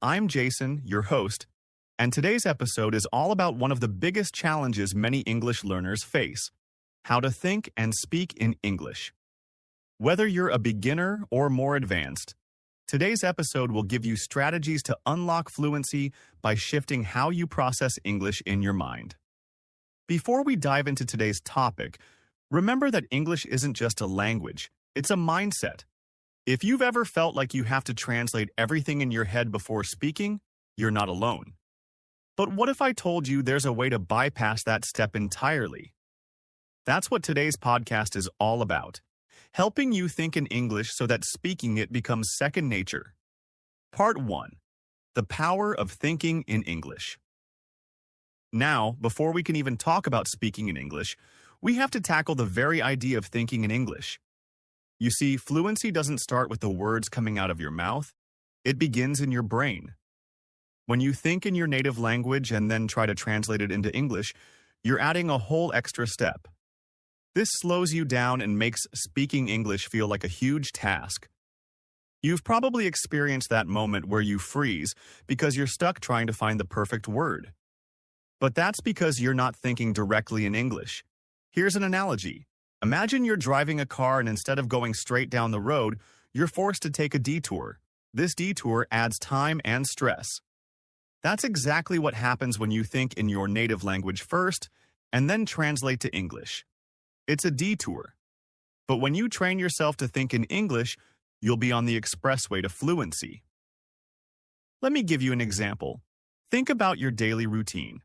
I'm Jason, your host, and today's episode is all about one of the biggest challenges many English learners face: how to think and speak in English. Whether you're a beginner or more advanced, today's episode will give you strategies to unlock fluency by shifting how you process English in your mind. Before we dive into today's topic, remember that English isn't just a language, it's a mindset. If you've ever felt like you have to translate everything in your head before speaking, you're not alone. But what if I told you there's a way to bypass that step entirely? That's what today's podcast is all about, helping you think in English so that speaking it becomes second nature. Part 1. The Power of Thinking in English. Now, before we can even talk about speaking in English, we have to tackle the very idea of thinking in English. You see, fluency doesn't start with the words coming out of your mouth. It begins in your brain. When you think in your native language and then try to translate it into English, you're adding a whole extra step. This slows you down and makes speaking English feel like a huge task. You've probably experienced that moment where you freeze because you're stuck trying to find the perfect word. But that's because you're not thinking directly in English. Here's an analogy. Imagine you're driving a car and instead of going straight down the road, you're forced to take a detour. This detour adds time and stress. That's exactly what happens when you think in your native language first and then translate to English. It's a detour. But when you train yourself to think in English, you'll be on the expressway to fluency. Let me give you an example. Think about your daily routine.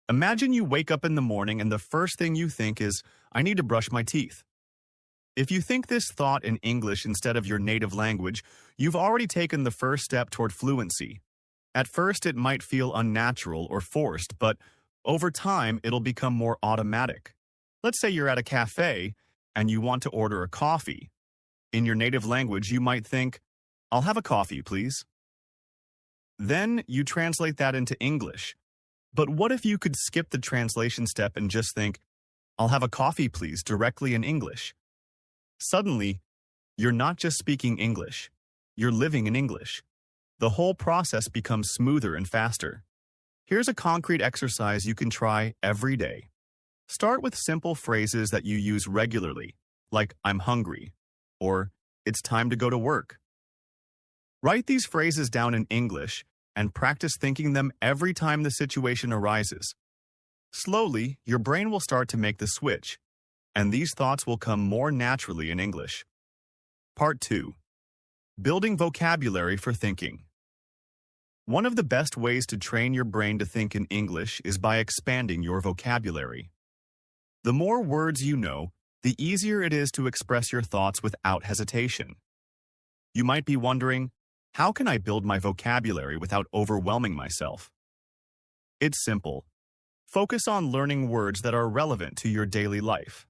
Imagine you wake up in the morning and the first thing you think is, I need to brush my teeth. If you think this thought in English instead of your native language, you've already taken the first step toward fluency. At first, it might feel unnatural or forced, but over time, it'll become more automatic. Let's say you're at a cafe and you want to order a coffee. In your native language, you might think, I'll have a coffee, please. Then you translate that into English. But what if you could skip the translation step and just think, I'll have a coffee, please, directly in English? Suddenly, you're not just speaking English, you're living in English. The whole process becomes smoother and faster. Here's a concrete exercise you can try every day. Start with simple phrases that you use regularly, like I'm hungry, or it's time to go to work. Write these phrases down in English and practice thinking them every time the situation arises. Slowly, your brain will start to make the switch, and these thoughts will come more naturally in English. Part 2. Building vocabulary for thinking. One of the best ways to train your brain to think in English is by expanding your vocabulary. The more words you know, the easier it is to express your thoughts without hesitation. You might be wondering, how can I build my vocabulary without overwhelming myself? It's simple. Focus on learning words that are relevant to your daily life.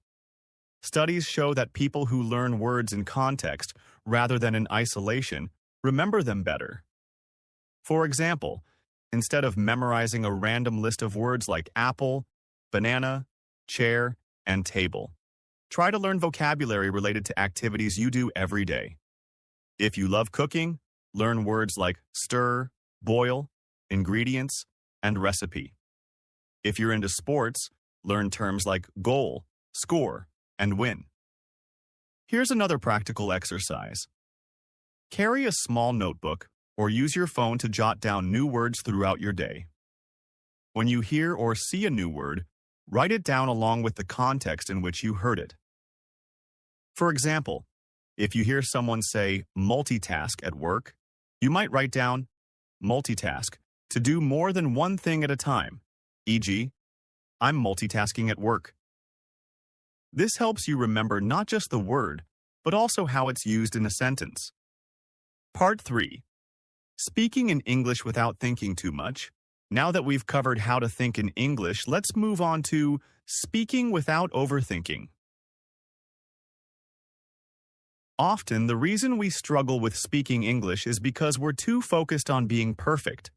Studies show that people who learn words in context rather than in isolation remember them better. For example, instead of memorizing a random list of words like apple, banana, chair, and table, try to learn vocabulary related to activities you do every day. If you love cooking, learn words like stir, boil, ingredients, and recipe. If you're into sports, learn terms like goal, score, and win. Here's another practical exercise. Carry a small notebook or use your phone to jot down new words throughout your day. When you hear or see a new word, write it down along with the context in which you heard it. For example, if you hear someone say multitask at work, you might write down multitask to do more than one thing at a time, e.g., I'm multitasking at work. This helps you remember not just the word, but also how it's used in a sentence. Part 3. Speaking in English without thinking too much. Now that we've covered how to think in English, let's move on to speaking without overthinking. Often, the reason we struggle with speaking English is because we're too focused on being perfect.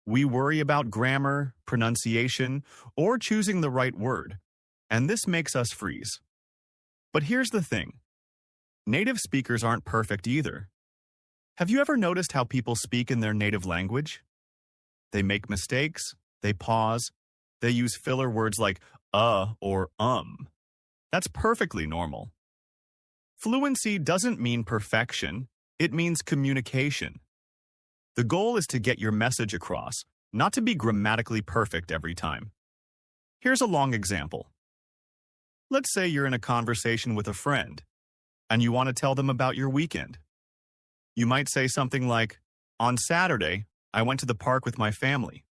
We worry about grammar, pronunciation, or choosing the right word, and this makes us freeze. But here's the thing. Native speakers aren't perfect either. Have you ever noticed how people speak in their native language? They make mistakes, they pause, they use filler words like or That's perfectly normal. Fluency doesn't mean perfection, it means communication. The goal is to get your message across, not to be grammatically perfect every time. Here's a long example. Let's say you're in a conversation with a friend, and you want to tell them about your weekend. You might say something like, "On Saturday, I went to the park with my family.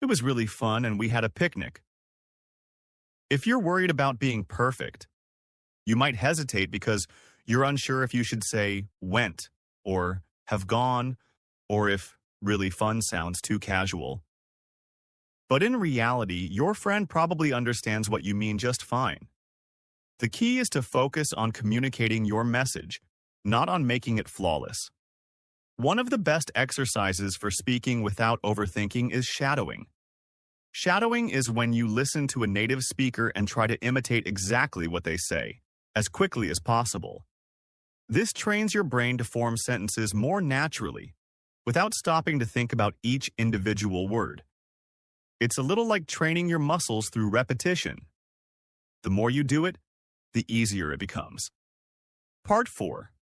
It was really fun and we had a picnic." If you're worried about being perfect, you might hesitate because you're unsure if you should say went or have gone or if really fun sounds too casual. But in reality, your friend probably understands what you mean just fine. The key is to focus on communicating your message, not on making it flawless. One of the best exercises for speaking without overthinking is shadowing. Shadowing is when you listen to a native speaker and try to imitate exactly what they say, as quickly as possible. This trains your brain to form sentences more naturally, without stopping to think about each individual word. It's a little like training your muscles through repetition. The more you do it, the easier it becomes. Part 4.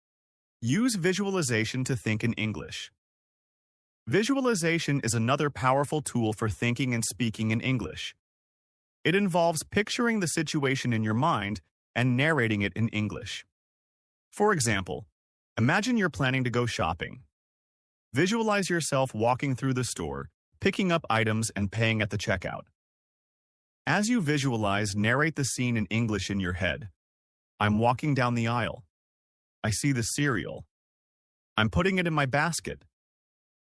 Use visualization to think in English. Visualization is another powerful tool for thinking and speaking in English. It involves picturing the situation in your mind and narrating it in English. For example, imagine you're planning to go shopping. Visualize yourself walking through the store, picking up items and paying at the checkout. As you visualize, narrate the scene in English in your head. I'm walking down the aisle. I see the cereal. I'm putting it in my basket.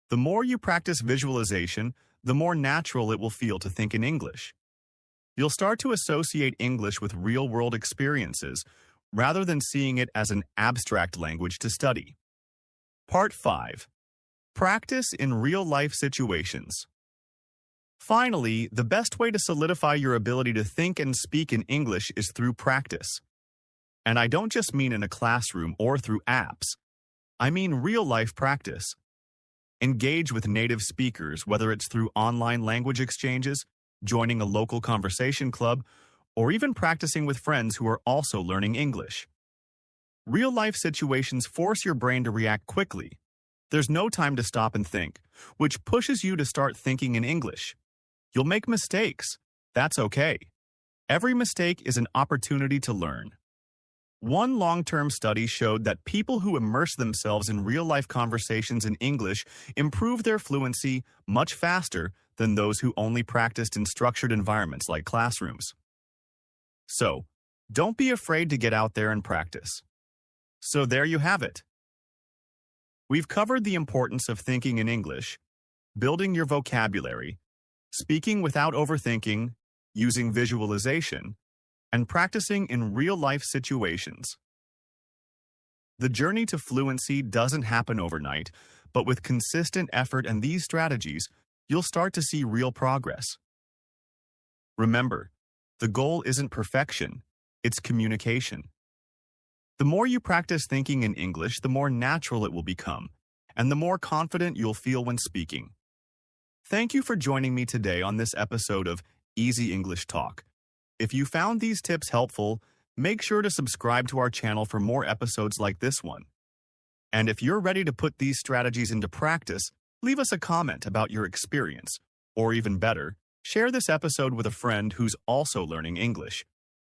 The more you practice visualization, the more natural it will feel to think in English. You'll start to associate English with real-world experiences, rather than seeing it as an abstract language to study. Part 5. Practice in real-life situations. Finally, the best way to solidify your ability to think and speak in English is through practice. And I don't just mean in a classroom or through apps. I mean real-life practice. Engage with native speakers, whether it's through online language exchanges, joining a local conversation club, or even practicing with friends who are also learning English. Real-life situations force your brain to react quickly. There's no time to stop and think, which pushes you to start thinking in English. You'll make mistakes. That's okay. Every mistake is an opportunity to learn. One long-term study showed that people who immerse themselves in real-life conversations in English improve their fluency much faster than those who only practiced in structured environments like classrooms. So, don't be afraid to get out there and practice. So there you have it. We've covered the importance of thinking in English, building your vocabulary, speaking without overthinking, using visualization, and practicing in real-life situations. The journey to fluency doesn't happen overnight, but with consistent effort and these strategies, you'll start to see real progress. Remember, the goal isn't perfection, it's communication. The more you practice thinking in English, the more natural it will become, and the more confident you'll feel when speaking. Thank you for joining me today on this episode of Easy English Talk. If you found these tips helpful, make sure to subscribe to our channel for more episodes like this one. And if you're ready to put these strategies into practice, leave us a comment about your experience, or even better, share this episode with a friend who's also learning English.